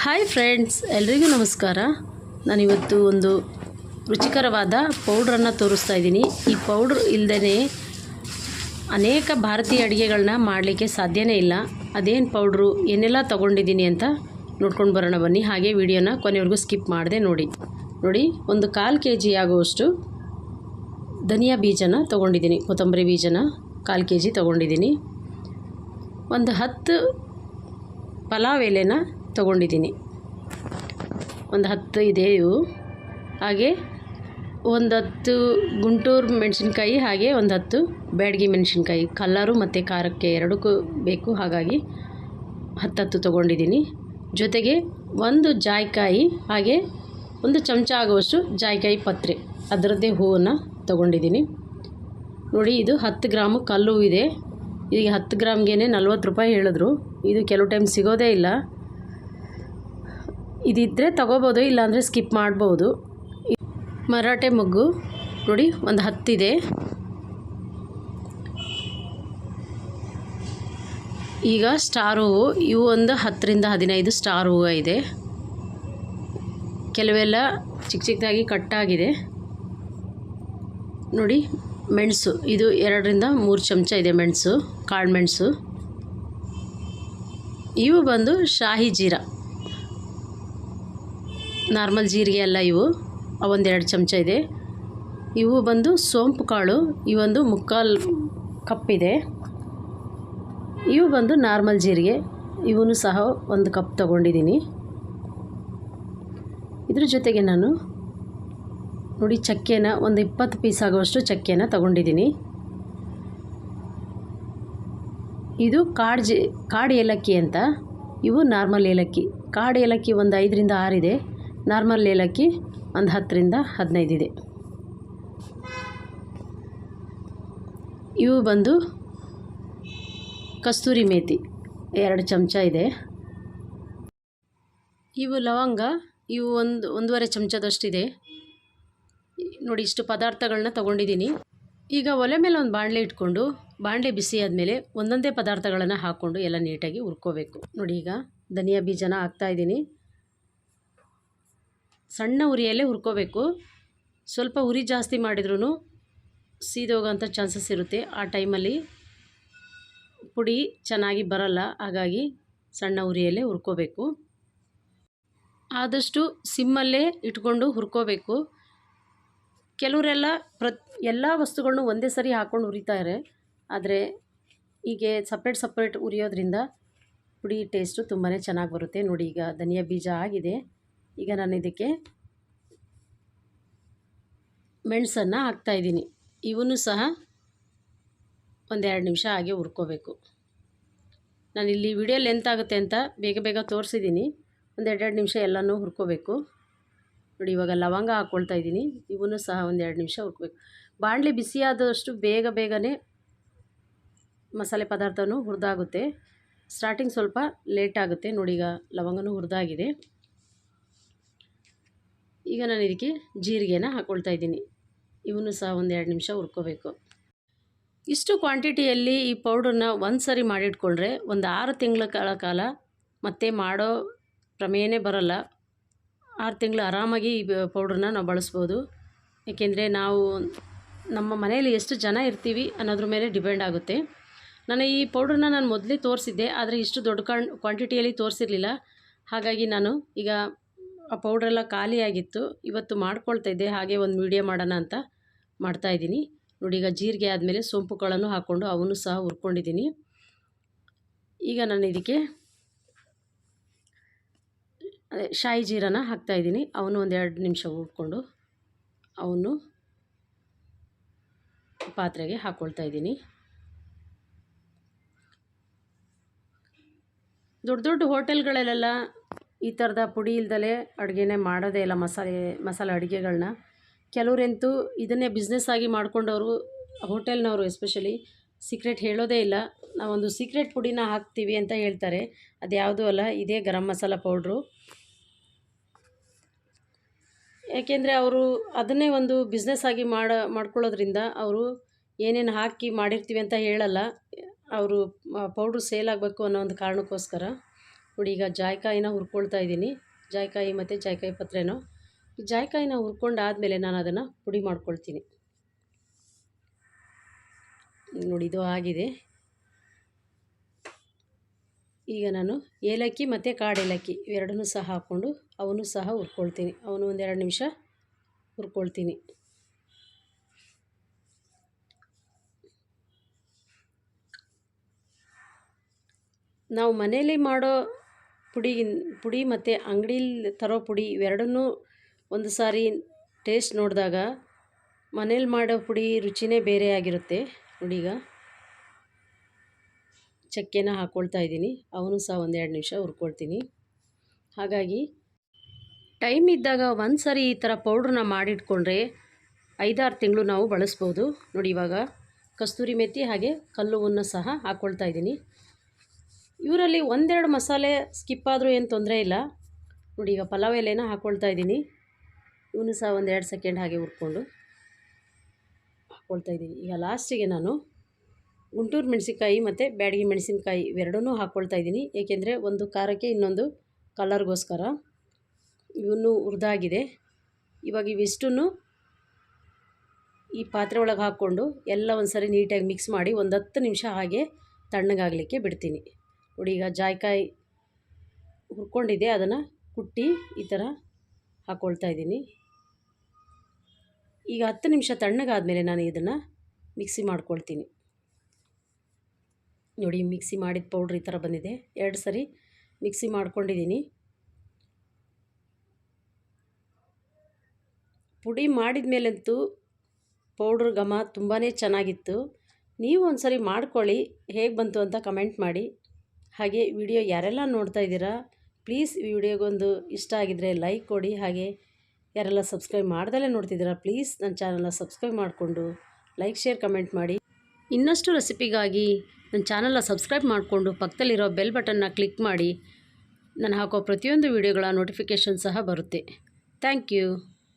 Hi friends, ಎಲ್ರಿಗೂ ನಮಸ್ಕಾರ. ನಾನಿವತ್ತು ಒಂದು ರುಚಿಕರವಾದ ಪೌಡ್ರನ್ನು ತೋರಿಸ್ತಾ ಇದ್ದೀನಿ. ಈ ಪೌಡ್ರ್ ಇಲ್ಲದೇ ಅನೇಕ ಭಾರತೀಯ ಅಡುಗೆಗಳನ್ನ ಮಾಡಲಿಕ್ಕೆ ಸಾಧ್ಯನೇ ಇಲ್ಲ. ಅದೇನು ಪೌಡ್ರು, ಏನೆಲ್ಲ ತೊಗೊಂಡಿದ್ದೀನಿ ಅಂತ ನೋಡ್ಕೊಂಡು ಬರೋಣ ಬನ್ನಿ. ಹಾಗೆ ವಿಡಿಯೋನ ಕೊನೆವರೆಗೂ ಸ್ಕಿಪ್ ಮಾಡದೆ ನೋಡಿ. ಒಂದು 1/4 kg ಆಗುವಷ್ಟು ಧನಿಯಾ ಬೀಜನ ತೊಗೊಂಡಿದ್ದೀನಿ. ಕೊತ್ತಂಬರಿ ಬೀಜನ 1/4 kg ತೊಗೊಂಡಿದ್ದೀನಿ. ಒಂದು 10 ಪಲಾವ್ ಎಲೆನ ತೊಗೊಂಡಿದ್ದೀನಿ. ಒಂದು 10 ಇದೆ ಇವು. ಹಾಗೆ ಒಂದು 10 ಗುಂಟೂರು ಮೆಣಸಿನ್ಕಾಯಿ, ಹಾಗೆ ಒಂದು 10 ಬ್ಯಾಡಗಿ ಮೆಣಸಿನ್ಕಾಯಿ. ಕಲ್ಲರು ಮತ್ತು ಖಾರಕ್ಕೆ ಎರಡಕ್ಕೂ ಬೇಕು, ಹಾಗಾಗಿ 10 ತೊಗೊಂಡಿದ್ದೀನಿ. ಜೊತೆಗೆ ಒಂದು ಜಾಯಿಕಾಯಿ, ಹಾಗೆ ಒಂದು ಚಮಚ ಆಗುವಷ್ಟು ಜಾಯಿಕಾಯಿ ಪತ್ರೆ, ಅದರದ್ದೇ ಹೂವನ್ನು ತೊಗೊಂಡಿದ್ದೀನಿ. ನೋಡಿ, ಇದು 10 ಗ್ರಾಮು ಕಲ್ಲು ಇದೆ. ಈಗ 10 ಗ್ರಾಮ್ಗೆ 40 ರೂಪಾಯಿ ಹೇಳಿದ್ರು. ಇದು ಕೆಲವು ಟೈಮ್ ಸಿಗೋದೇ ಇಲ್ಲ. ಇದಿದ್ದರೆ ತೊಗೋಬೋದು, ಇಲ್ಲಾಂದರೆ ಸ್ಕಿಪ್ ಮಾಡ್ಬೋದು. ಮರಾಠೆ ಮೊಗ್ಗು ನೋಡಿ, ಒಂದು 10 ಇದೆ. ಈಗ ಸ್ಟಾರ್ ಹೂವು, ಇವು ಒಂದು 10ರಿಂದ 15 ಸ್ಟಾರ್ ಹೂವು ಇದೆ. ಕೆಲವೆಲ್ಲ ಚಿಕ್ಕ ಚಿಕ್ಕದಾಗಿ ಕಟ್ಟಾಗಿದೆ. ನೋಡಿ, ಮೆಣಸು, ಇದು 2ರಿಂದ 3 ಚಮಚ ಇದೆ ಮೆಣಸು, ಕಾಳು ಮೆಣಸು. ಇವು ಬಂದು ಶಾಹಿ ಜೀರಾ, ನಾರ್ಮಲ್ ಜೀರಿಗೆ ಅಲ್ಲ ಇವು. ಒಂದು 2 ಚಮಚ ಇದೆ. ಇವು ಬಂದು ಸೋಂಪು ಕಾಳು, ಇವೊಂದು 3/4 ಕಪ್ ಇದೆ. ಇವು ಬಂದು ನಾರ್ಮಲ್ ಜೀರಿಗೆ, ಇವನು ಸಹ 1 ಕಪ್ ತೊಗೊಂಡಿದ್ದೀನಿ. ಇದ್ರ ಜೊತೆಗೆ ನಾನು ನೋಡಿ ಚಕ್ಕೆನ ಒಂದು 20 ಪೀಸ್ ಆಗುವಷ್ಟು ಚಕ್ಕೆನ ತೊಗೊಂಡಿದ್ದೀನಿ. ಇದು ಕಾಡು ಏಲಕ್ಕಿ ಅಂತ. ಇವು ನಾರ್ಮಲ್ ಏಲಕ್ಕಿ. ಕಾಡು ಏಲಕ್ಕಿ ಒಂದು 5ರಿಂದ 6 ಇದೆ. ನಾರ್ಮಲ್ ಏಲಕ್ಕಿ ಒಂದು 10ರಿಂದ 15 ಇದೆ. ಇವು ಬಂದು ಕಸ್ತೂರಿ ಮೇಥಿ, 2 ಚಮಚ ಇದೆ. ಇವು ಲವಂಗ, ಇವು 1.5 ಚಮಚದಷ್ಟಿದೆ. ನೋಡಿ, ಇಷ್ಟು ಪದಾರ್ಥಗಳನ್ನ ತೊಗೊಂಡಿದ್ದೀನಿ. ಈಗ ಒಲೆ ಮೇಲೆ ಒಂದು ಬಾಣಲೆ ಇಟ್ಕೊಂಡು, ಬಾಣಲೆ ಬಿಸಿ ಆದಮೇಲೆ ಒಂದೊಂದೇ ಪದಾರ್ಥಗಳನ್ನು ಹಾಕ್ಕೊಂಡು ಎಲ್ಲ ನೀಟಾಗಿ ಹುರ್ಕೋಬೇಕು. ನೋಡಿ, ಈಗ ಧನಿಯಾ ಬೀಜನ ಹಾಕ್ತಾಯಿದ್ದೀನಿ. ಸಣ್ಣ ಉರಿಯಲ್ಲೇ ಹುರ್ಕೋಬೇಕು. ಸ್ವಲ್ಪ ಉರಿ ಜಾಸ್ತಿ ಮಾಡಿದ್ರೂ ಸೀದೋಗೋಂಥ ಚಾನ್ಸಸ್ ಇರುತ್ತೆ. ಆ ಟೈಮಲ್ಲಿ ಪುಡಿ ಚೆನ್ನಾಗಿ ಬರಲ್ಲ, ಹಾಗಾಗಿ ಸಣ್ಣ ಉರಿಯಲ್ಲೇ ಹುರ್ಕೋಬೇಕು. ಆದಷ್ಟು ಸಿಮ್ಮಲ್ಲೇ ಇಟ್ಕೊಂಡು ಹುರ್ಕೋಬೇಕು. ಕೆಲವರೆಲ್ಲ ಎಲ್ಲ ವಸ್ತುಗಳನ್ನು ಒಂದೇ ಸರಿ ಹಾಕ್ಕೊಂಡು ಹುರಿತಾರೆ. ಆದರೆ ಹೀಗೆ ಸಪ್ರೇಟ್ ಹುರಿಯೋದ್ರಿಂದ ಪುಡಿ ಟೇಸ್ಟು ತುಂಬಾ ಚೆನ್ನಾಗಿ ಬರುತ್ತೆ. ನೋಡಿ, ಈಗ ಧನಿಯಾ ಬೀಜ ಆಗಿದೆ. ಈಗ ನಾನು ಇದಕ್ಕೆ ಮೆಣಸನ್ನು ಹಾಕ್ತಾಯಿದ್ದೀನಿ. ಇವನು ಸಹ ಒಂದು 2 ನಿಮಿಷ ಹಾಗೆ ಹುರ್ಕೋಬೇಕು. ನಾನಿಲ್ಲಿ ವಿಡಿಯೋ ಲೆಂತ್ ಆಗುತ್ತೆ ಅಂತ ಬೇಗ ತೋರಿಸಿದ್ದೀನಿ. ಒಂದು 2 ನಿಮಿಷ ಎಲ್ಲನೂ ಹುರ್ಕೋಬೇಕು. ನೋಡಿ, ಇವಾಗ ಲವಂಗ ಹಾಕ್ಕೊಳ್ತಾ ಇದ್ದೀನಿ. ಇವನು ಸಹ ಒಂದು 2 ನಿಮಿಷ ಹುರ್ಕೋಬೇಕು. ಬಾಣಲೆ ಬಿಸಿಯಾದಷ್ಟು ಬೇಗನೆ ಮಸಾಲೆ ಪದಾರ್ಥನೂ ಹುರಿದಾಗುತ್ತೆ. ಸ್ಟಾರ್ಟಿಂಗ್ ಸ್ವಲ್ಪ ಲೇಟ್ ಆಗುತ್ತೆ. ನೋಡಿ, ಈಗ ಲವಂಗನೂ ಹುರಿದಾಗಿದೆ. ಈಗ ನಾನು ಇದಕ್ಕೆ ಜೀರಿಗೆನ ಹಾಕ್ಕೊಳ್ತಾ ಇದ್ದೀನಿ. ಇವನು ಸಹ ಒಂದು 2 ನಿಮಿಷ ಹುರ್ಕೋಬೇಕು. ಇಷ್ಟು ಕ್ವಾಂಟಿಟಿಯಲ್ಲಿ ಈ ಪೌಡ್ರನ್ನ ಒಂದು ಸರಿ ಮಾಡಿಟ್ಕೊಂಡ್ರೆ ಒಂದು 6 ತಿಂಗಳ ಕಾಲ ಮತ್ತೆ ಮಾಡೋ ಪ್ರಮೇಯನೇ ಬರಲ್ಲ. 6 ತಿಂಗಳು ಆರಾಮಾಗಿ ಈ ಪೌಡ್ರನ್ನ ನಾವು ಬಳಸ್ಬೋದು. ಏಕೆಂದರೆ ನಾವು ನಮ್ಮ ಮನೆಯಲ್ಲಿ ಎಷ್ಟು ಜನ ಇರ್ತೀವಿ ಅನ್ನೋದ್ರ ಮೇಲೆ ಡಿಪೆಂಡ್ ಆಗುತ್ತೆ. ನಾನು ಈ ಪೌಡ್ರನ್ನ ಮೊದಲೇ ತೋರಿಸಿದ್ದೆ, ಆದರೆ ಇಷ್ಟು ದೊಡ್ಡ ಕ್ವಾಂಟಿಟಿಯಲ್ಲಿ ತೋರಿಸಿರಲಿಲ್ಲ. ಹಾಗಾಗಿ ನಾನು ಈಗ ಆ ಪೌಡ್ರೆಲ್ಲ ಖಾಲಿಯಾಗಿತ್ತು. ಇವತ್ತು ಮಾಡ್ಕೊಳ್ತಾ ಇದ್ದೆ, ಹಾಗೆ ಒಂದು ವಿಡಿಯೋ ಮಾಡೋಣ ಅಂತ ಮಾಡ್ತಾಯಿದ್ದೀನಿ. ನೋಡಿ, ಈಗ ಜೀರಿಗೆ ಆದಮೇಲೆ ಸೋಂಪು ಕಾಳನ್ನು ಹಾಕ್ಕೊಂಡು ಅವನು ಸಹ ಹುರ್ಕೊಂಡಿದ್ದೀನಿ. ಈಗ ನಾನು ಇದಕ್ಕೆ ಶಾಯಿ ಜೀರಾನ ಹಾಕ್ತಾಯಿದ್ದೀನಿ. ಅವನು ಒಂದು 2 ನಿಮಿಷ ಹುರ್ಕೊಂಡು ಅವನು ಪಾತ್ರೆಗೆ ಹಾಕ್ಕೊಳ್ತಾ ಇದ್ದೀನಿ. ದೊಡ್ಡ ಹೋಟೆಲ್ಗಳಲ್ಲೆಲ್ಲ ಈ ಥರದ ಪುಡಿ ಇಲ್ದಲೇ ಅಡುಗೆನೇ ಮಾಡೋದೇ ಇಲ್ಲ, ಮಸಾಲೆ ಅಡುಗೆಗಳನ್ನ. ಕೆಲವರಂತೂ ಇದನ್ನೇ ಬಿಸ್ನೆಸ್ ಆಗಿ ಮಾಡ್ಕೊಂಡವರು, ಹೋಟೆಲ್ನವರು ಎಸ್ಪೆಷಲಿ ಸೀಕ್ರೆಟ್ ಹೇಳೋದೇ ಇಲ್ಲ. ನಾವೊಂದು ಸೀಕ್ರೆಟ್ ಪುಡಿನ ಹಾಕ್ತೀವಿ ಅಂತ ಹೇಳ್ತಾರೆ. ಅದು ಯಾವುದೂ ಅಲ್ಲ, ಇದೇ ಗರಂ ಮಸಾಲ ಪೌಡ್ರು. ಯಾಕೆಂದರೆ ಅವರು ಅದನ್ನೇ ಒಂದು ಬಿಸ್ನೆಸ್ ಆಗಿ ಮಾಡ್ಕೊಳ್ಳೋದ್ರಿಂದ ಅವರು ಏನೇನು ಹಾಕಿ ಮಾಡಿರ್ತೀವಿ ಅಂತ ಹೇಳಲ್ಲ. ಅವರು ಪೌಡ್ರು ಸೇಲ್ ಆಗಬೇಕು ಅನ್ನೋ ಒಂದು ಕಾರಣಕ್ಕೋಸ್ಕರ. ನೋಡಿ ಈಗ ಜಾಯಿಕಾಯಿನ ಹುರ್ಕೊಳ್ತಾ ಇದ್ದೀನಿ. ಜಾಯಿಕಾಯಿ ಮತ್ತು ಜಾಯಿಕಾಯಿ ಪತ್ರೆನೋ. ಈ ಜಾಯಿಕಾಯಿನ ಹುರ್ಕೊಂಡಾದಮೇಲೆ ನಾನು ಅದನ್ನು ಪುಡಿ ಮಾಡ್ಕೊಳ್ತೀನಿ. ನೋಡಿ ಇದು ಆಗಿದೆ. ಈಗ ನಾನು ಏಲಕ್ಕಿ ಮತ್ತು ಕಾಡೇಲಕ್ಕಿ ಇವೆರಡನ್ನೂ ಸಹ ಹಾಕ್ಕೊಂಡು ಅವನು ಸಹ ಹುರ್ಕೊಳ್ತೀನಿ. ಅವನು ಒಂದೆರಡು ನಿಮಿಷ ಹುರ್ಕೊಳ್ತೀನಿ. ನಾವು ಮನೇಲಿ ಮಾಡೋ ಪುಡಿ ಮತ್ತು ಅಂಗಡೀಲಿ ತರೋ ಪುಡಿ ಇವೆರಡನ್ನೂ ಒಂದು ಸಾರಿ ಟೇಸ್ಟ್ ನೋಡಿದಾಗ ಮನೇಲಿ ಮಾಡೋ ಪುಡಿ ರುಚಿನೇ ಬೇರೆ ಆಗಿರುತ್ತೆ. ನೋಡಿ ಈಗ ಚಕ್ಕೆನ ಹಾಕ್ಕೊಳ್ತಾ ಇದ್ದೀನಿ. ಅವನು ಸಹ ಒಂದೆರಡು ನಿಮಿಷ ಹುರ್ಕೊಳ್ತೀನಿ. ಹಾಗಾಗಿ ಟೈಮ್ ಇದ್ದಾಗ ಒಂದು ಸಾರಿ ಈ ಥರ ಪೌಡ್ರನ್ನ ಮಾಡಿಟ್ಕೊಂಡ್ರೆ 5-6 ತಿಂಗಳು ನಾವು ಬಳಸ್ಬೋದು. ನೋಡಿ ಇವಾಗ ಕಸ್ತೂರಿ ಮೆಥಿ ಹಾಗೆ ಕಲ್ಲುವನ್ನು ಸಹ ಹಾಕ್ಕೊಳ್ತಾ ಇದ್ದೀನಿ. ಇವರಲ್ಲಿ ಒಂದೆರಡು ಮಸಾಲೆ ಸ್ಕಿಪ್ ಆದರೂ ಏನು ತೊಂದರೆ ಇಲ್ಲ. ನೋಡಿ ಈಗ ಪಲಾವ್ ಎಲೆನ ಹಾಕ್ಕೊಳ್ತಾ ಇದ್ದೀನಿ. ಇವನು ಸಹ ಒಂದು 2 ಸೆಕೆಂಡ್ ಹಾಗೆ ಹುರ್ಕೊಂಡು ಹಾಕ್ಕೊಳ್ತಾ ಇದ್ದೀನಿ. ಈಗ ಲಾಸ್ಟಿಗೆ ನಾನು ಗುಂಟೂರು ಮೆಣಸಿನ್ಕಾಯಿ ಮತ್ತು ಬ್ಯಾಡಗಿ ಮೆಣಸಿನ್ಕಾಯಿ ಇವೆರಡನ್ನೂ ಹಾಕ್ಕೊಳ್ತಾ ಇದ್ದೀನಿ. ಏಕೆಂದರೆ ಒಂದು ಖಾರಕ್ಕೆ ಇನ್ನೊಂದು ಕಲರ್ಗೋಸ್ಕರ. ಇವನು ಹುರಿದಾಗಿದೆ. ಇವಾಗ ಇವಿಷ್ಟನ್ನು ಈ ಪಾತ್ರೆ ಒಳಗೆ ಹಾಕ್ಕೊಂಡು ಎಲ್ಲ ಒಂದು ಸರಿ ನೀಟಾಗಿ ಮಿಕ್ಸ್ ಮಾಡಿ ಒಂದು 10 ನಿಮಿಷ ಹಾಗೆ ತಣ್ಣಗಾಗಲಿಕ್ಕೆ ಬಿಡ್ತೀನಿ. ನೋಡಿ ಈಗ ಜಾಯಿಕಾಯಿ ಹುರ್ಕೊಂಡಿದ್ದೆ ಅದನ್ನು ಕುಟ್ಟಿ ಈ ಥರ ಹಾಕ್ಕೊಳ್ತಾ ಇದ್ದೀನಿ. ಈಗ 10 ನಿಮಿಷ ತಣ್ಣಗಾದಮೇಲೆ ನಾನು ಇದನ್ನು ಮಿಕ್ಸಿ ಮಾಡ್ಕೊಳ್ತೀನಿ. ನೋಡಿ ಮಿಕ್ಸಿ ಮಾಡಿದ ಪೌಡ್ರ್ ಈ ಥರ ಬಂದಿದೆ. 2 ಸರಿ ಮಿಕ್ಸಿ ಮಾಡ್ಕೊಂಡಿದ್ದೀನಿ. ಪುಡಿ ಮಾಡಿದ ಮೇಲಂತೂ ಪೌಡ್ರ್ ಘಮ ತುಂಬಾ ಚೆನ್ನಾಗಿತ್ತು. ನೀವು ಒಂದು ಸರಿ ಮಾಡ್ಕೊಳ್ಳಿ, ಹೇಗೆ ಬಂತು ಅಂತ ಕಮೆಂಟ್ ಮಾಡಿ. ಹಾಗೆ ವಿಡಿಯೋ ಯಾರೆಲ್ಲ ನೋಡ್ತಾ ಇದ್ದೀರಾ ಪ್ಲೀಸ್ ಈ ವಿಡಿಯೋಗೊಂದು ಇಷ್ಟ ಆಗಿದ್ದರೆ ಲೈಕ್ ಕೊಡಿ. ಹಾಗೆ ಯಾರೆಲ್ಲ ಸಬ್ಸ್ಕ್ರೈಬ್ ಮಾಡ್ದಲೇ ನೋಡ್ತಿದ್ದೀರಾ ಪ್ಲೀಸ್ ನನ್ನ ಚಾನಲ್ನ ಸಬ್ಸ್ಕ್ರೈಬ್ ಮಾಡಿಕೊಂಡು ಲೈಕ್ ಶೇರ್ ಕಮೆಂಟ್ ಮಾಡಿ. ಇನ್ನಷ್ಟು ರೆಸಿಪಿಗಾಗಿ ನನ್ನ ಚಾನಲ್ನ ಸಬ್ಸ್ಕ್ರೈಬ್ ಮಾಡಿಕೊಂಡು ಪಕ್ಕದಲ್ಲಿರೋ ಬೆಲ್ ಬಟನ್ನ ಕ್ಲಿಕ್ ಮಾಡಿ. ನಾನು ಹಾಕೋ ಪ್ರತಿಯೊಂದು ವಿಡಿಯೋಗಳ ನೋಟಿಫಿಕೇಷನ್ ಸಹ ಬರುತ್ತೆ. Thank you.